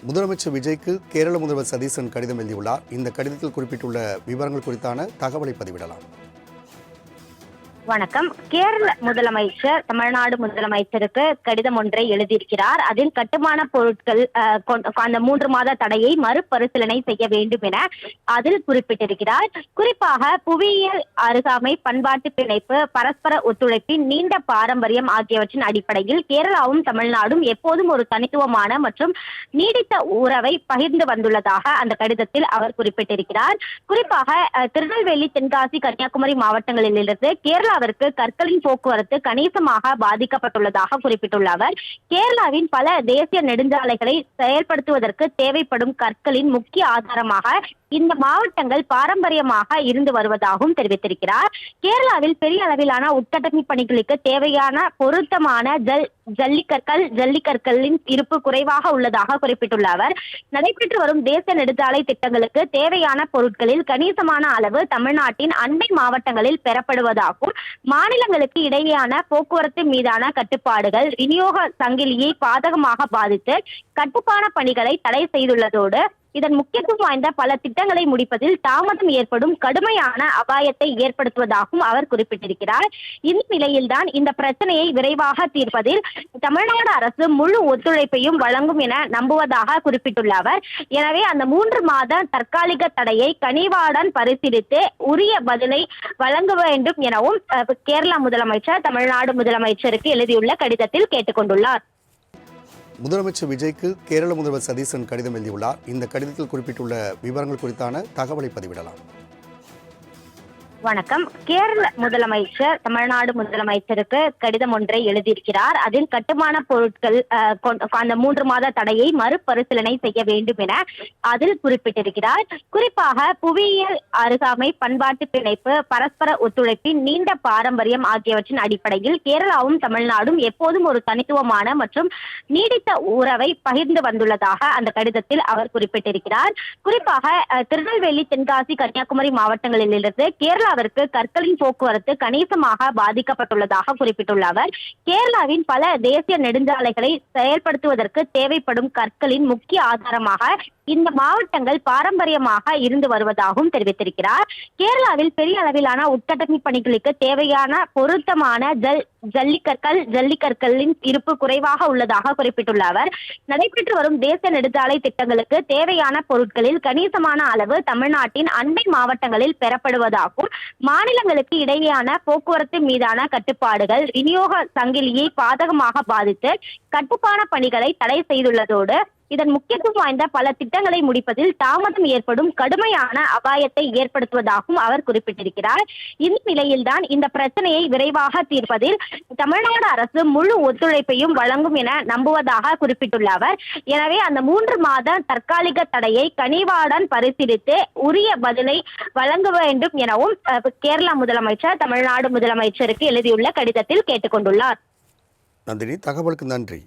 முதலமைச்சர் விஜய்க்கு கேரள முதல்வர் சதீசன் கடிதம் எழுதியுள்ளார். இந்த கடிதத்தில் குறிப்பிட்டுள்ள விவரங்கள் குறித்தான தகவலை பதிவிடலாம். வணக்கம். கேரள முதலமைச்சர் தமிழ்நாடு முதலமைச்சருக்கு கடிதம் ஒன்றை எழுதியிருக்கிறார். அதில் கட்டுமான பொருட்கள் அந்த 3 மாத தடையை மறுபரிசீலனை செய்ய வேண்டும் என அதில் குறிப்பிட்டிருக்கிறார். குறிப்பாக புவியியல் அருகாமை, பண்பாட்டு பிணைப்பு, பரஸ்பர ஒத்துழைப்பின் நீண்ட பாரம்பரியம் ஆகியவற்றின் அடிப்படையில் கேரளாவும் தமிழ்நாடும் எப்போதும் ஒரு தனித்துவமான மற்றும் நீடித்த உறவை பகிர்ந்து வந்துள்ளதாக அந்த கடிதத்தில் அவர் குறிப்பிட்டிருக்கிறார். குறிப்பாக திருநெல்வேலி, தென்காசி, கன்னியாகுமரி மாவட்டங்களிலிருந்து கேரளா கற்களின் போக்குவரத்து கணிசமாக பாதிக்கப்பட்டுள்ளதாக குறிப்பிட்டுள்ள அவர், கேரளாவின் பல தேசிய நெடுஞ்சாலைகளை செயல்படுத்துவதற்கு தேவைப்படும் கற்களின் முக்கிய ஆதாரமாக இந்த மாவட்டங்கள் பாரம்பரியமாக இருந்து வருவதாகவும் தெரிவித்திருக்கிறார். கேரளாவில் பெரிய அளவிலான உட்கட்டமைப்பு பணிகளுக்கு தேவையான பொருத்தமான ஜல்லிக்கற்களின் இருப்பு குறைவாக உள்ளதாக குறிப்பிட்டுள்ள அவர், நடைபெற்று வரும் தேசிய நெடுஞ்சாலை திட்டங்களுக்கு தேவையான பொருட்களில் கணிசமான அளவு தமிழ்நாட்டின் அண்டை மாவட்டங்களில் பெறப்படுவதாகவும், மாநிலங்களுக்கு இடையேயான போக்குவரத்து மீதான கட்டுப்பாடுகள் விநியோக சங்கிலியை பாதகமாக பாதித்து கட்டுமான பணிகளை தடை செய்துள்ளதோடு, இதன் முக்கியத்துவம் வாய்ந்த பல திட்டங்களை முடிப்பதில் தாமதம் ஏற்படும் கடுமையான அபாயத்தை ஏற்படுத்துவதாகவும் அவர் குறிப்பிட்டிருக்கிறார். இந்த நிலையில்தான் இந்த பிரச்சனையை விரைவாக தீர்ப்பதில் தமிழ்நாடு அரசு முழு ஒத்துழைப்பையும் வழங்கும் என நம்புவதாக குறிப்பிட்டுள்ள அவர், எனவே அந்த 3 மாத தற்காலிக தடையை கனிவாடன் பரிசீலித்து உரிய பதிலை வழங்க வேண்டும் எனவும் கேரள முதலமைச்சர் தமிழ்நாடு முதலமைச்சருக்கு எழுதியுள்ள கடிதத்தில் கேட்டுக்கொண்டுள்ளார். முதலமைச்சர் விஜய்க்கு கேரள முதல்வர் சதீசன் கடிதம் எழுதியுள்ளார். இந்த கடிதத்தில் குறிப்பிட்டுள்ள விவரங்கள் குறித்தான தகவலை பதிவிடலாம். வணக்கம். கேரள முதலமைச்சர் தமிழ்நாடு முதலமைச்சருக்கு கடிதம் ஒன்றை எழுதியிருக்கிறார். அதில் கட்டுமான பொருட்கள் அந்த 3 மாத தடையை மறுபரிசீலனை செய்ய வேண்டும் என அதில் குறிப்பிட்டிருக்கிறார். குறிப்பாக புவியியல் அருகாமை, பண்பாட்டு பிணைப்பு, பரஸ்பர ஒத்துழைப்பின் நீண்ட பாரம்பரியம் ஆகியவற்றின் அடிப்படையில் கேரளாவும் தமிழ்நாடும் எப்போதும் ஒரு தனித்துவமான மற்றும் நீடித்த உறவை பகிர்ந்து வந்துள்ளதாக அந்த கடிதத்தில் அவர் குறிப்பிட்டிருக்கிறார். குறிப்பாக திருநெல்வேலி, தென்காசி, கன்னியாகுமரி மாவட்டங்களிலிருந்து கேரளா கற்களின் போக்குவரத்து கணிசமாக பாதிக்கப்பட்டுள்ளதாக குறிப்பிட்டுள்ள அவர், கேரளாவின் பல தேசிய நெடுஞ்சாலைகளை செயல்படுத்துவதற்கு தேவைப்படும் கற்களின் முக்கிய ஆதாரமாக இந்த மாவட்டங்கள் பாரம்பரியமாக இருந்து வருவதாகவும் தெரிவித்திருக்கிறார். கேரளாவில் பெரிய அளவிலான உட்கட்டமைப்பு பணிகளுக்கு தேவையான பொருத்தமான ஜல்லிக்கற்களின் இருப்பு குறைவாக உள்ளதாக குறிப்பிட்டுள்ள அவர், நடைபெற்று வரும் தேசிய நெடுஞ்சாலை திட்டங்களுக்கு தேவையான பொருட்களில் கணிசமான அளவு தமிழ்நாட்டின் அண்டை மாவட்டங்களில் பெறப்படுவதாகவும், மாநிலங்களுக்கு இடையேயான போக்குவரத்து மீதான கட்டுப்பாடுகள் விநியோக சங்கிலியை பாதகமாக பாதித்து கட்டுமான பணிகளை தடை செய்துள்ளதோடு, இதன் முக்கியத்துவம் வாய்ந்த பல திட்டங்களை முடிப்பதில் தாமதம் ஏற்படும் கடுமையான அபாயத்தை ஏற்படுத்துவதாகவும் அவர் குறிப்பிட்டிருக்கிறார். இந்த நிலையில்தான் இந்த பிரச்சனையை விரைவாக தீர்ப்பதில் தமிழ்நாடு அரசு முழு ஒத்துழைப்பையும் வழங்கும் என நம்புவதாக குறிப்பிட்டுள்ள அவர், எனவே அந்த 3 மாத தற்காலிக தடையை கனிவாடன் பரிசீலித்து உரிய பதிலை வழங்க வேண்டும் எனவும் கேரள முதலமைச்சர் தமிழ்நாடு முதலமைச்சருக்கு எழுதியுள்ள கடிதத்தில் கேட்டுக்கொண்டுள்ளார். நந்தினி, தகவலுக்கு நன்றி.